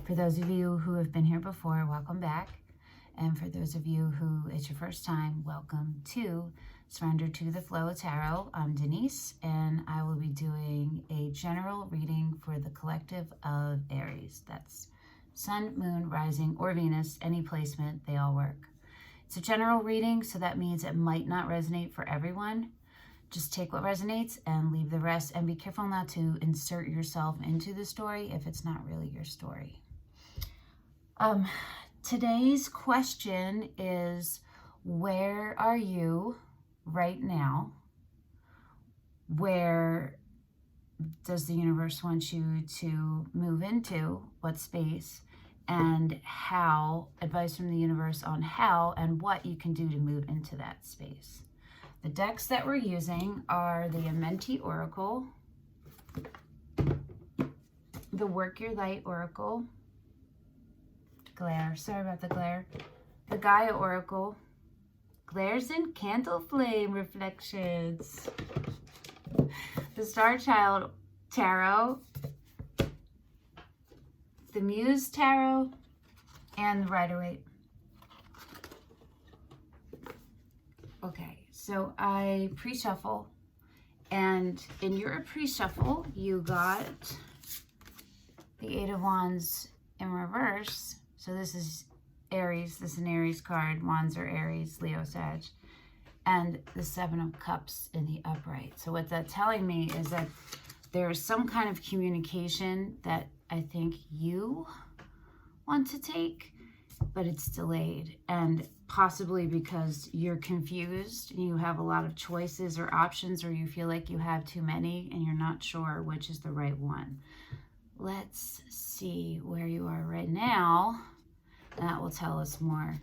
For those of you who have been here before, welcome back. And for those of you who it's your first time, welcome to Surrender to the Flow Tarot. I'm Denise, and I will be doing a general reading for the collective of Aries. That's Sun, Moon, Rising, or Venus, any placement, they all work. It's a general reading, so that means it might not resonate for everyone. Just take what resonates and leave the rest, and be careful not to insert yourself into the story if it's not really your story. Today's question is, where are you right now? Where does the universe want you to move into? What space? And how, advice from the universe on how and what you can do to move into that space. The decks that we're using are the Amenti Oracle, the Work Your Light Oracle, glare, sorry about the glare, the Gaia Oracle, glares and candle flame reflections, the Star Child Tarot, the Muse Tarot, and the Rider-Waite. Okay, so I pre-shuffle, and in your pre-shuffle, you got the Eight of Wands in reverse. So this is Aries, this is an Aries card. Wands are Aries, Leo, Sag. And the Seven of Cups in the upright. So what that's telling me is that there's some kind of communication that I think you want to take, but it's delayed, and possibly because you're confused and you have a lot of choices or options, or you feel like you have too many and you're not sure which is the right one. Let's see where you are right now. That will tell us more.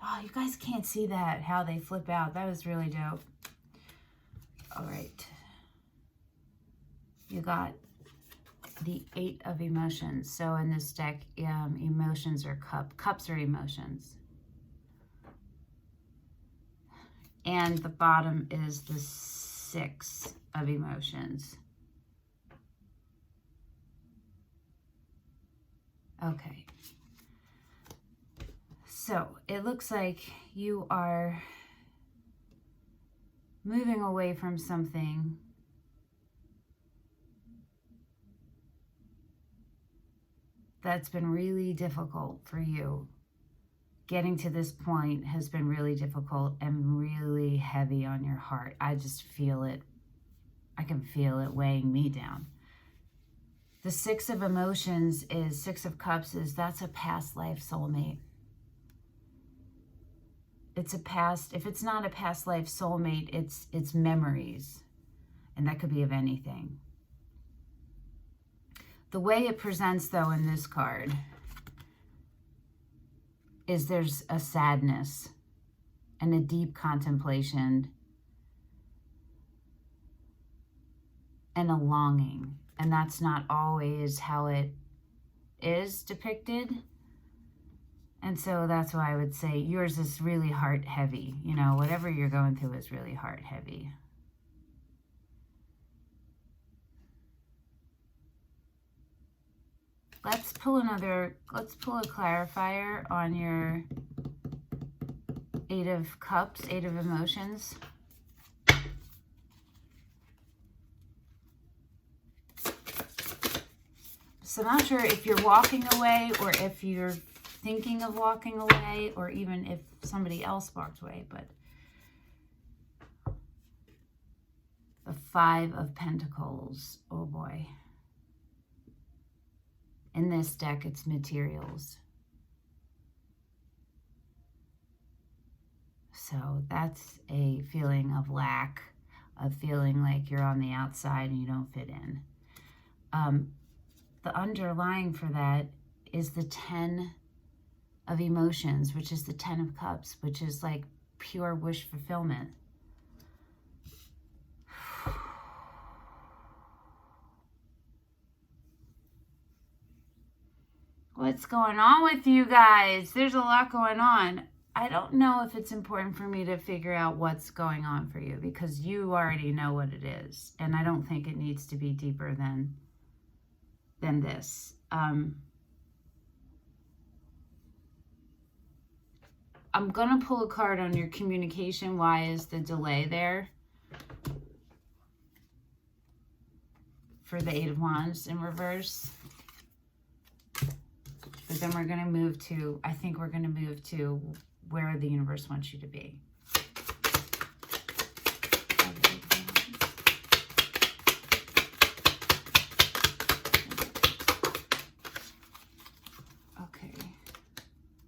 Oh, you guys can't see that, how they flip out. That was really dope. All right. You got the Eight of Emotions. So in this deck, emotions are cups are emotions. And the bottom is the Six of Emotions. Okay. So it looks like you are moving away from something that's been really difficult for you. Getting to this point has been really difficult and really heavy on your heart. I just feel it. I can feel it weighing me down. The Six of Emotions is, Six of Cups is, that's a past life soulmate. It's a past, if it's not a past life soulmate, it's memories. And that could be of anything. The way it presents, though, in this card is there's a sadness and a deep contemplation and a longing. And that's not always how it is depicted. And so that's why I would say yours is really heart heavy. You know, whatever you're going through is really heart heavy. Let's pull a clarifier on your Eight of Cups, Eight of Emotions. So I'm not sure if you're walking away or if you're thinking of walking away, or even if somebody else walked away, but the Five of Pentacles, oh boy. In this deck, it's materials. So that's a feeling of lack, of feeling like you're on the outside and you don't fit in. The underlying for that is the 10 of emotions, which is the 10 of cups, which is like pure wish fulfillment. What's going on with you guys? There's a lot going on. I don't know if it's important for me to figure out what's going on for you, because you already know what it is. And I don't think it needs to be deeper than this. I'm going to pull a card on your communication. Why is the delay there? For the Eight of Wands in reverse. But then we're going to move to, I think we're going to move to where the universe wants you to be.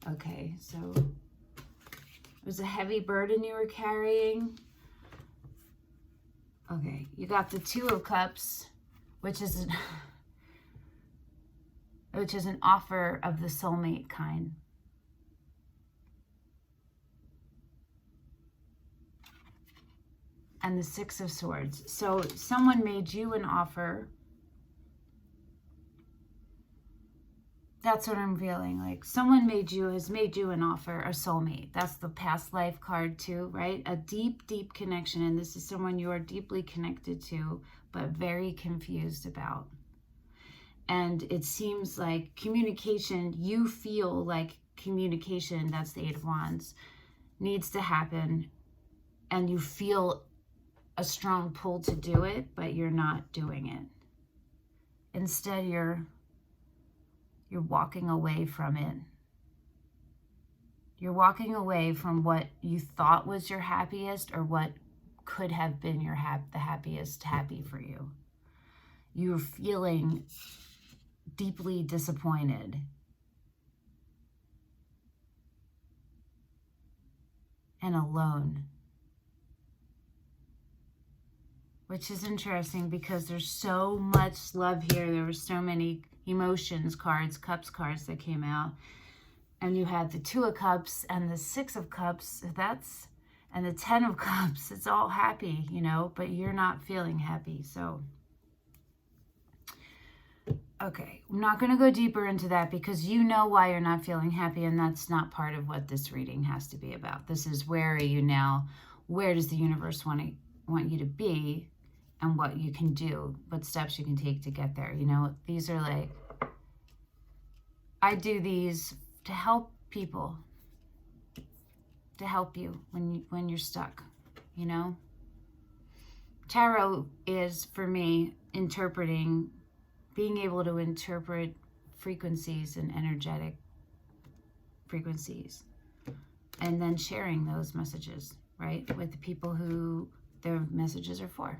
Okay, so it was a heavy burden you were carrying. Okay, you got the Two of Cups, which is an offer of the soulmate kind. And the Six of Swords. So someone made you an offer. That's what I'm feeling like. Someone has made you an offer, a soulmate. That's the past life card too, right? A deep, deep connection. And this is someone you are deeply connected to, but very confused about. And it seems like communication, you feel like communication, that's the Eight of Wands, needs to happen. And you feel a strong pull to do it, but you're not doing it. Instead, you're walking away from it. You're walking away from what you thought was your happiest, or what could have been your the happiest happy for you. You're feeling deeply disappointed. And alone. Which is interesting because there's so much love here. There were so many emotions cards, cups cards that came out. And you had the Two of Cups and the Six of Cups. And the 10 of Cups. It's all happy, you know, but you're not feeling happy. So, okay. I'm not going to go deeper into that because you know why you're not feeling happy. And that's not part of what this reading has to be about. This is where are you now? Where does the universe want you to be? And what you can do, what steps you can take to get there. You know, these are like, I do these to help people, to help you when you're stuck, you know. Tarot is, for me, being able to interpret frequencies and energetic frequencies, and then sharing those messages, right, with the people who their messages are for.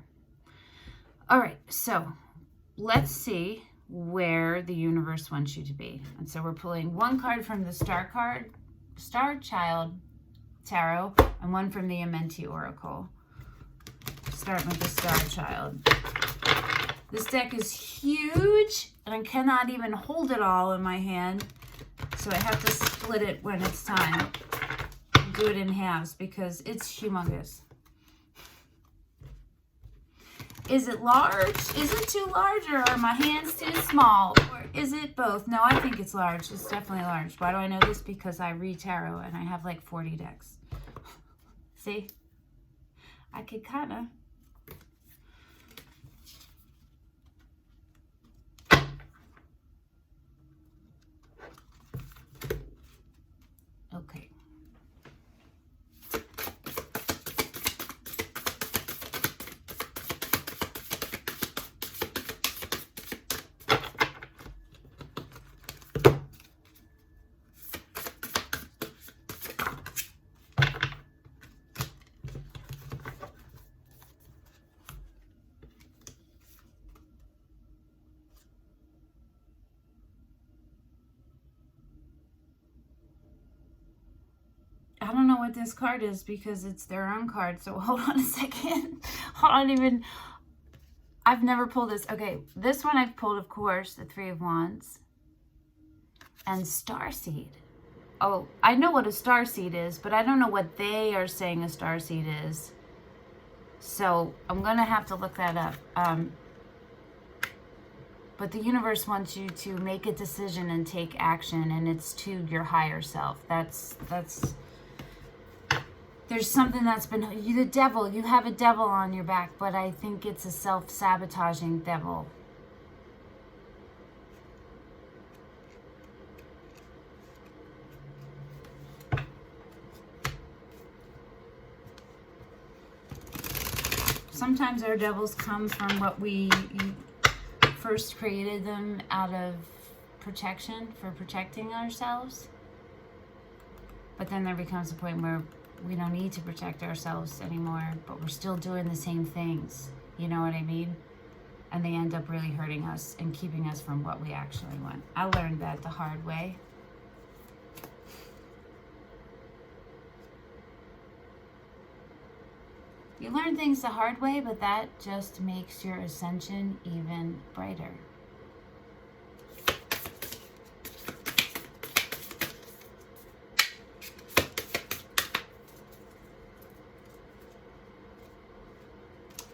All right, so let's see where the universe wants you to be. And so we're pulling one card from the Star Child Tarot, and one from the Amenti Oracle. Starting with the Star Child. This deck is huge, and I cannot even hold it all in my hand, so I have to split it when it's time. Do it in halves because it's humongous. Is it large? Is it too large, or are my hands too small? Or is it both? No, I think it's large. It's definitely large. Why do I know this? Because I read tarot and I have like 40 decks. See? I could kind of. Okay. what this card is because it's their own card. So hold on a second. Hold on, I've never pulled this. Okay, this one I've pulled, of course, the Three of Wands and Starseed. Oh, I know what a starseed is, but I don't know what they are saying a starseed is. So I'm going to have to look that up. But the universe wants you to make a decision and take action, and it's to your higher self. There's something that's been, the devil, you have a devil on your back, but I think it's a self-sabotaging devil. Sometimes our devils come from what we first created them out of protection, for protecting ourselves. But then there becomes a point where we don't need to protect ourselves anymore, but we're still doing the same things. You know what I mean? And they end up really hurting us and keeping us from what we actually want. I learned that the hard way. You learn things the hard way, but that just makes your ascension even brighter.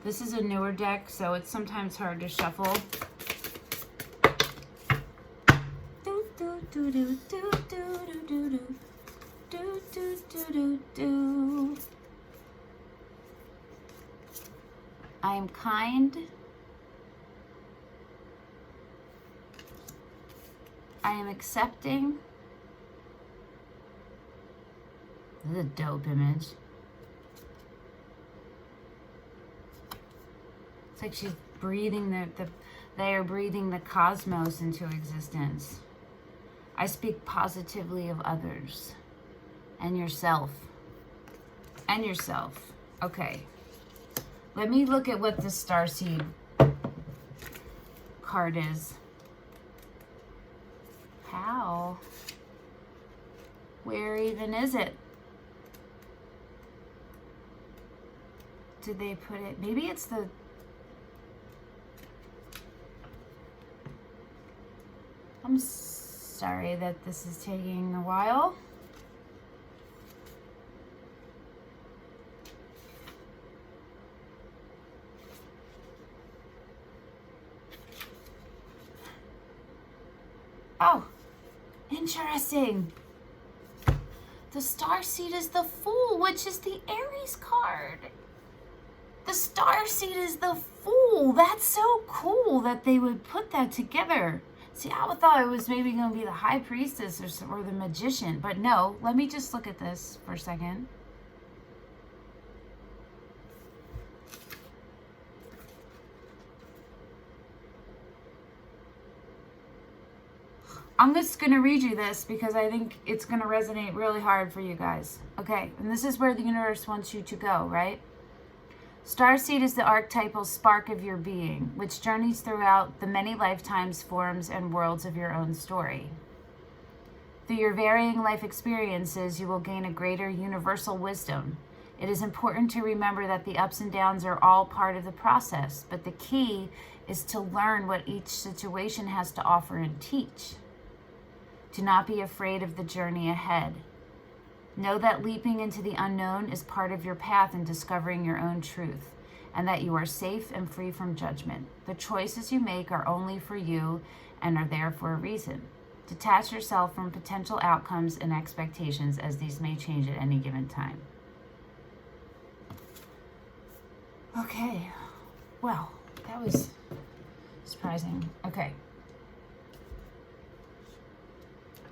This is a newer deck, so it's sometimes hard to shuffle. Do do do do do do do do do do do do. I am kind. I am accepting. This is a dope image. It's like she's breathing they are breathing the cosmos into existence. I speak positively of others and yourself. And yourself. Okay. Let me look at what the Starseed card is. How? Where even is it? Did they put it? Maybe it's the... I'm sorry that this is taking a while. Oh, interesting. The Starseed is the Fool, which is the Aries card. The Starseed is the Fool. That's so cool that they would put that together. See, I thought it was maybe going to be the High Priestess or the Magician, but no. Let me just look at this for a second. I'm just going to read you this because I think it's going to resonate really hard for you guys. Okay, and this is where the universe wants you to go, right? Starseed is the archetypal spark of your being, which journeys throughout the many lifetimes, forms, and worlds of your own story. Through your varying life experiences, you will gain a greater universal wisdom. It is important to remember that the ups and downs are all part of the process, but the key is to learn what each situation has to offer and teach. Do not be afraid of the journey ahead. Know that leaping into the unknown is part of your path in discovering your own truth, and that you are safe and free from judgment. The choices you make are only for you and are there for a reason. Detach yourself from potential outcomes and expectations, as these may change at any given time. Okay, well, that was surprising. Okay.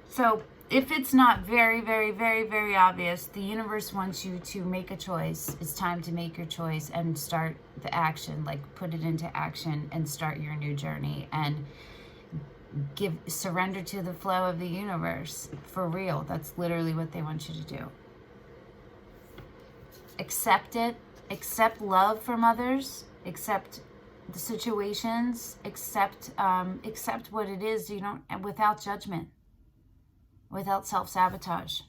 So if it's not very, very, very, very obvious, the universe wants you to make a choice. It's time to make your choice and start the action, like put it into action and start your new journey and surrender to the flow of the universe for real. That's literally what they want you to do. Accept it. Accept love from others. Accept the situations. Accept what it is. You don't, without judgment. Without self-sabotage.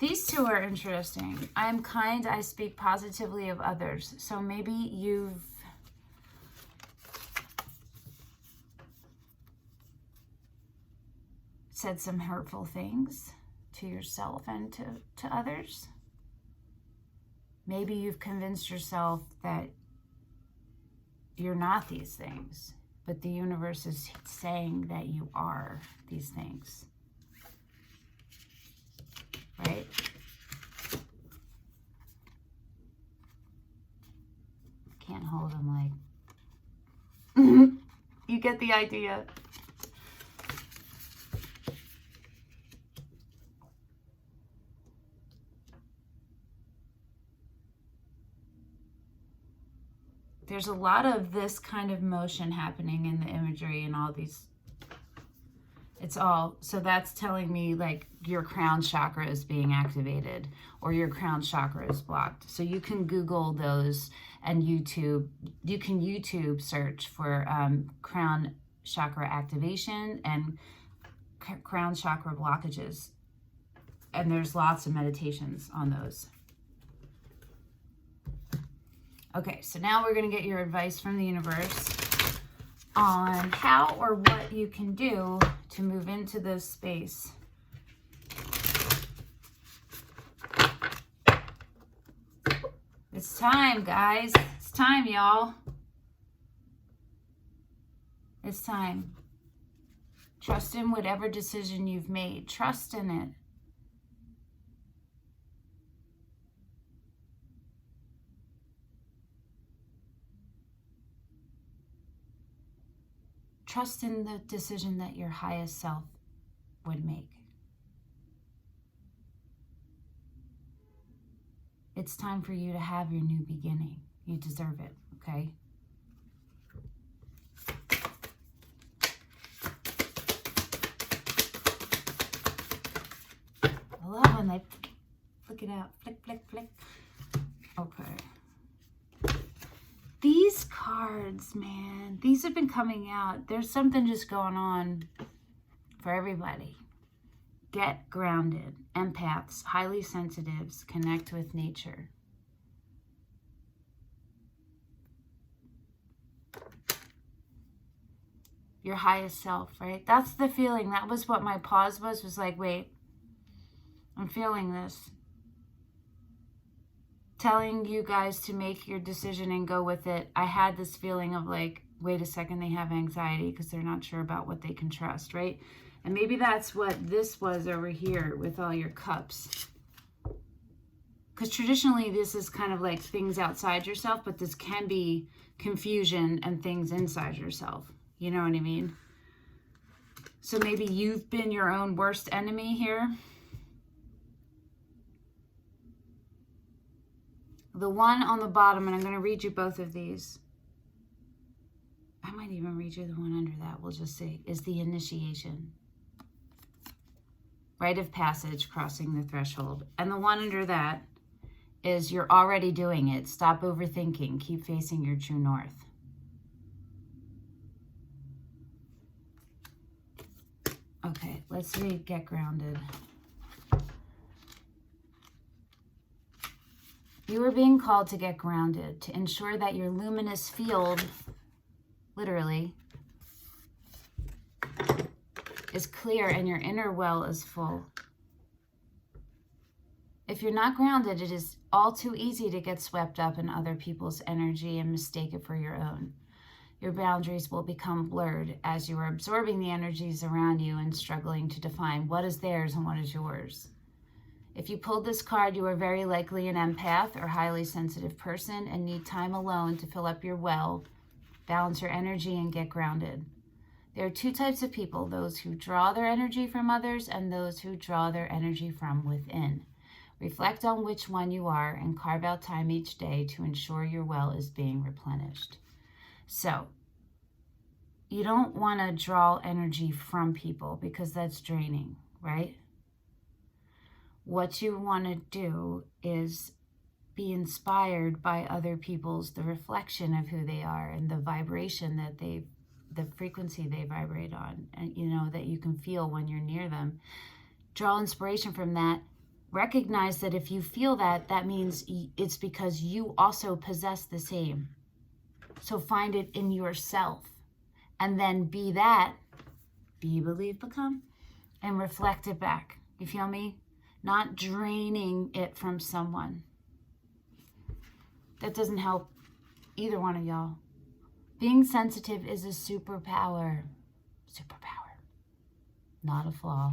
These two are interesting. I am kind, I speak positively of others. So maybe you've said some hurtful things to yourself and to others. Maybe you've convinced yourself that you're not these things, but the universe is saying that you are these things. Right? Can't hold them like... You get the idea. There's a lot of this kind of motion happening in the imagery and all these. It's all, so that's telling me like your crown chakra is being activated or your crown chakra is blocked. So you can Google those and YouTube, you can YouTube search for crown chakra activation and crown chakra blockages. And there's lots of meditations on those. Okay, so now we're going to get your advice from the universe on how or what you can do to move into this space. It's time, guys. It's time, y'all. It's time. Trust in whatever decision you've made. Trust in it. Trust in the decision that your highest self would make. It's time for you to have your new beginning. You deserve it, okay? I love when they flick it out. Flick, flick, flick. Okay. These cards, man, these have been coming out. There's something just going on for everybody. Get grounded. Empaths, highly sensitives, connect with nature. Your highest self, right? That's the feeling. That was what my pause was like, wait, I'm feeling this. Telling you guys to make your decision and go with it. I had this feeling of like, wait a second, they have anxiety because they're not sure about what they can trust, right? And maybe that's what this was over here with all your cups. Because traditionally this is kind of like things outside yourself, but this can be confusion and things inside yourself. You know what I mean? So maybe you've been your own worst enemy here. The one on the bottom, and I'm going to read you both of these. I might even read you the one under that, we'll just see, is the initiation. Rite of passage, crossing the threshold. And the one under that is you're already doing it. Stop overthinking. Keep facing your true north. Okay, let's read Get Grounded. You are being called to get grounded, to ensure that your luminous field, literally, is clear and your inner well is full. If you're not grounded, it is all too easy to get swept up in other people's energy and mistake it for your own. Your boundaries will become blurred as you are absorbing the energies around you and struggling to define what is theirs and what is yours. If you pulled this card, you are very likely an empath or highly sensitive person and need time alone to fill up your well, balance your energy, and get grounded. There are two types of people, those who draw their energy from others and those who draw their energy from within. Reflect on which one you are and carve out time each day to ensure your well is being replenished. So, you don't want to draw energy from people because that's draining, right? What you want to do is be inspired by other people's, the reflection of who they are and the vibration that the frequency they vibrate on, and you know, that you can feel when you're near them. Draw inspiration from that. recognize that if you feel that, that means it's because you also possess the same. So find it in yourself, and then be that, be, believe, become, and reflect it back. You feel me? Not draining it from someone. That doesn't help either one of y'all. Being sensitive is a superpower. Superpower. Not a flaw.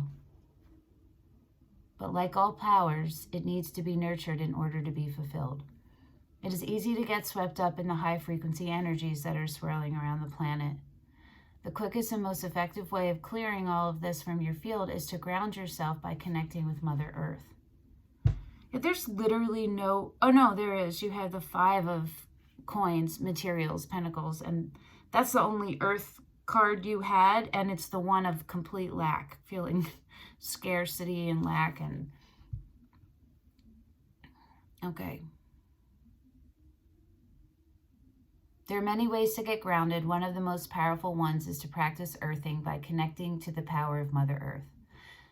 But like all powers, it needs to be nurtured in order to be fulfilled. It is easy to get swept up in the high frequency energies that are swirling around the planet. The quickest and most effective way of clearing all of this from your field is to ground yourself by connecting with Mother Earth. If there's literally no, oh no, there is. You have the 5 of coins, materials, pentacles, and that's the only Earth card you had, and it's the one of complete lack, feeling scarcity and lack. And okay. There are many ways to get grounded. One of the most powerful ones is to practice earthing by connecting to the power of Mother Earth.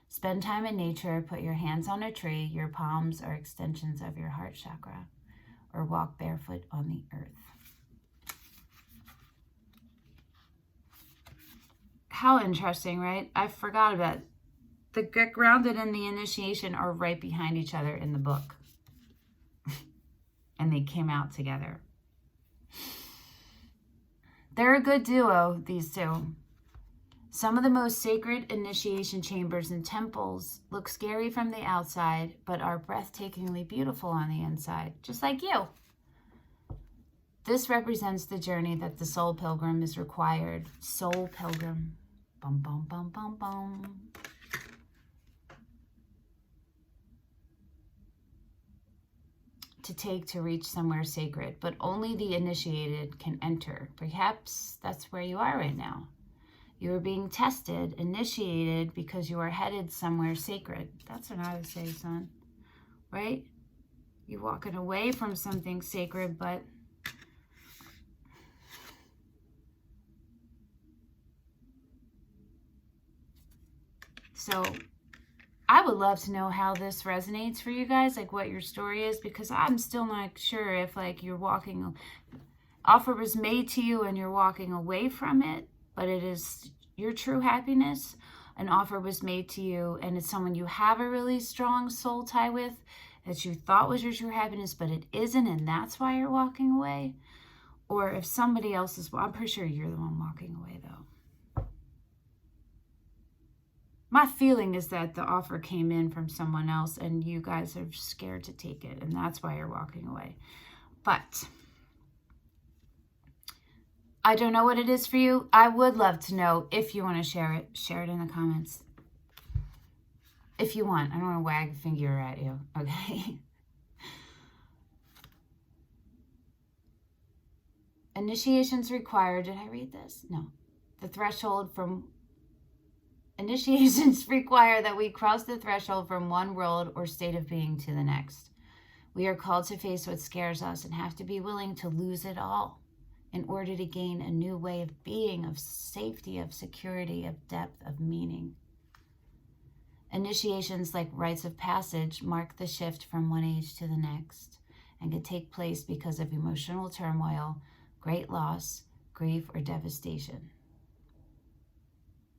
Spend time in nature, put your hands on a tree, your palms are extensions of your heart chakra, or walk barefoot on the earth. How interesting, right? I forgot about it. The get grounded and the initiation are right behind each other in the book. And they came out together. They're a good duo, these two. Some of the most sacred initiation chambers and temples look scary from the outside, but are breathtakingly beautiful on the inside, just like you. This represents the journey that the soul pilgrim is required. Soul pilgrim. Bum, bum, bum, bum, bum. To take to reach somewhere sacred, but only the initiated can enter. Perhaps that's where you are right now. You are being tested, initiated, because you are headed somewhere sacred. That's what I would say, son. Right? You're walking away from something sacred, but so I would love to know how this resonates for you guys, like what your story is, because I'm still not sure if like you're walking, offer was made to you and you're walking away from it, but it is your true happiness. An offer was made to you and it's someone you have a really strong soul tie with that you thought was your true happiness, but it isn't, and that's why you're walking away. Or if somebody else is, I'm pretty sure you're the one walking away though. My feeling is that the offer came in from someone else and you guys are scared to take it, and that's why you're walking away. But I don't know what it is for you. I would love to know. If you want to share it in the comments. If you want. I don't want to wag a finger at you. Okay. Initiations required. Did I read this? No. The threshold from Initiations require that we cross the threshold from one world or state of being to the next. We are called to face what scares us and have to be willing to lose it all in order to gain a new way of being, of safety, of security, of depth, of meaning. Initiations, like rites of passage, mark the shift from one age to the next and can take place because of emotional turmoil, great loss, grief, or devastation.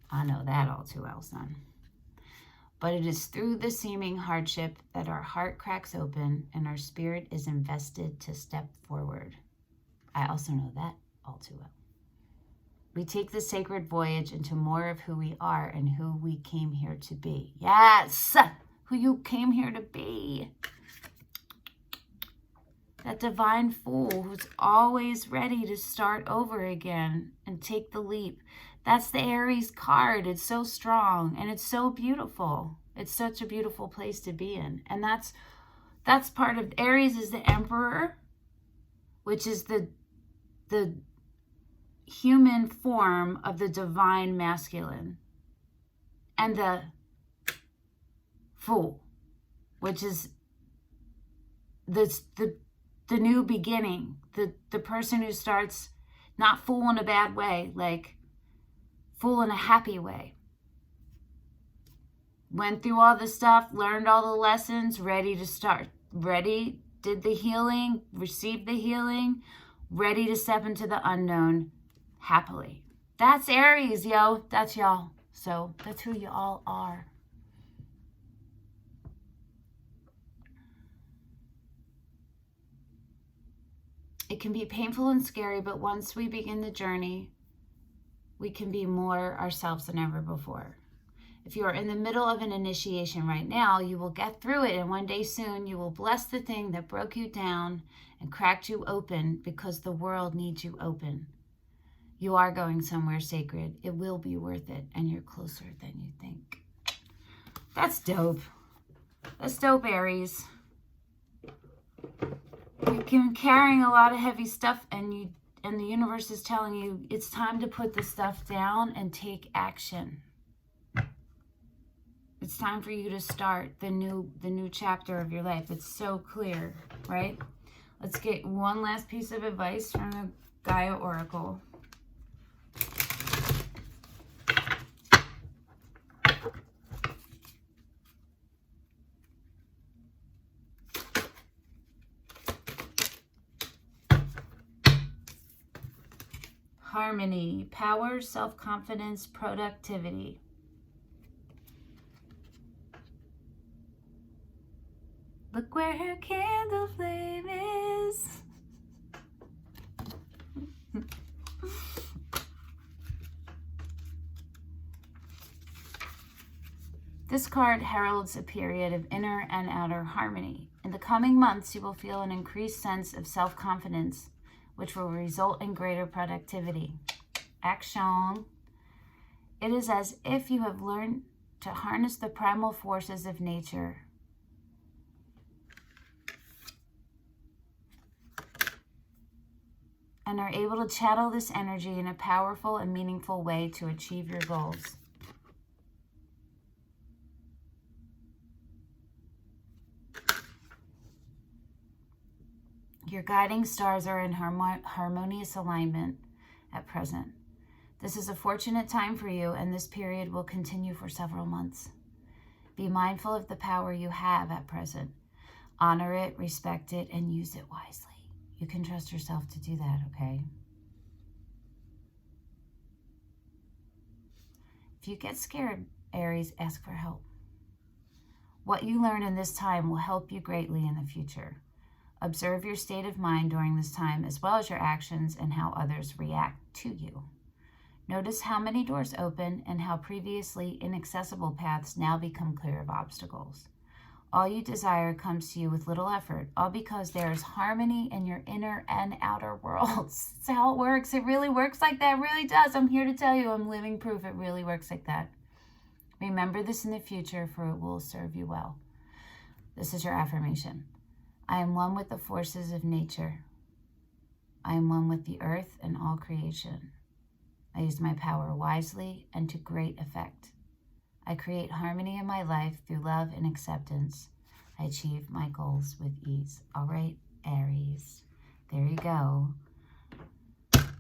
I know that all too well, son. But it is through the seeming hardship that our heart cracks open and our spirit is invested to step forward. I also know that all too well. We take the sacred voyage into more of who we are and who we came here to be. Yes! Who you came here to be. That divine fool who's always ready to start over again and take the leap. That's the Aries card. It's so strong and it's so beautiful. It's such a beautiful place to be in. And that's part of Aries is the Emperor, which is the human form of the divine masculine. And the Fool, which is the new beginning. The person who starts not fool in a bad way, like fool in a happy way. went through all the stuff, learned all the lessons, ready to start. Ready, did the healing, received the healing, ready to step into the unknown happily. That's Aries, yo. That's y'all. So that's who you all are. It can be painful and scary, but once we begin the journey, we can be more ourselves than ever before. If you are in the middle of an initiation right now, you will get through it, and one day soon you will bless the thing that broke you down and cracked you open, because the world needs you open. You are going somewhere sacred. It will be worth it, and you're closer than you think. That's dope. That's dope, Aries. You've been carrying a lot of heavy stuff, and the universe is telling you it's time to put the stuff down and take action. It's time for you to start the new chapter of your life. It's so clear, right? Let's get one last piece of advice from the Gaia Oracle. Harmony, power, self-confidence, productivity. Look where her candle flame is. This card heralds a period of inner and outer harmony. In the coming months, you will feel an increased sense of self-confidence, which will result in greater productivity. Action. It is as if you have learned to harness the primal forces of nature. And are able to channel this energy in a powerful and meaningful way to achieve your goals. Your guiding stars are in harmonious alignment at present. This is a fortunate time for you, and this period will continue for several months. Be mindful of the power you have at present. Honor it, respect it, and use it wisely. You can trust yourself to do that, okay? If you get scared, Aries, ask for help. What you learn in this time will help you greatly in the future. Observe your state of mind during this time, as well as your actions and how others react to you. Notice how many doors open and how previously inaccessible paths now become clear of obstacles. All you desire comes to you with little effort, all because there is harmony in your inner and outer worlds. That's how it works. It really works like that. It really does. I'm here to tell you, I'm living proof it really works like that. Remember this in the future, for it will serve you well. This is your affirmation. I am one with the forces of nature. I am one with the earth and all creation. I use my power wisely and to great effect. I create harmony in my life through love and acceptance. I achieve my goals with ease. All right, Aries. There you go.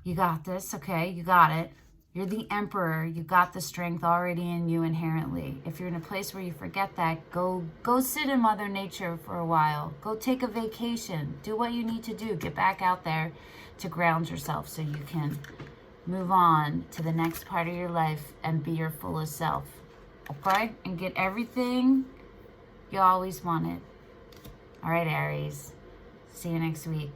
You got this, okay? You got it. You're the emperor. You got the strength already in you inherently. If you're in a place where you forget that, go sit in Mother Nature for a while. Go take a vacation. Do what you need to do. Get back out there to ground yourself so you can move on to the next part of your life and be your fullest self. Okay? And get everything you always wanted. All right, Aries. See you next week.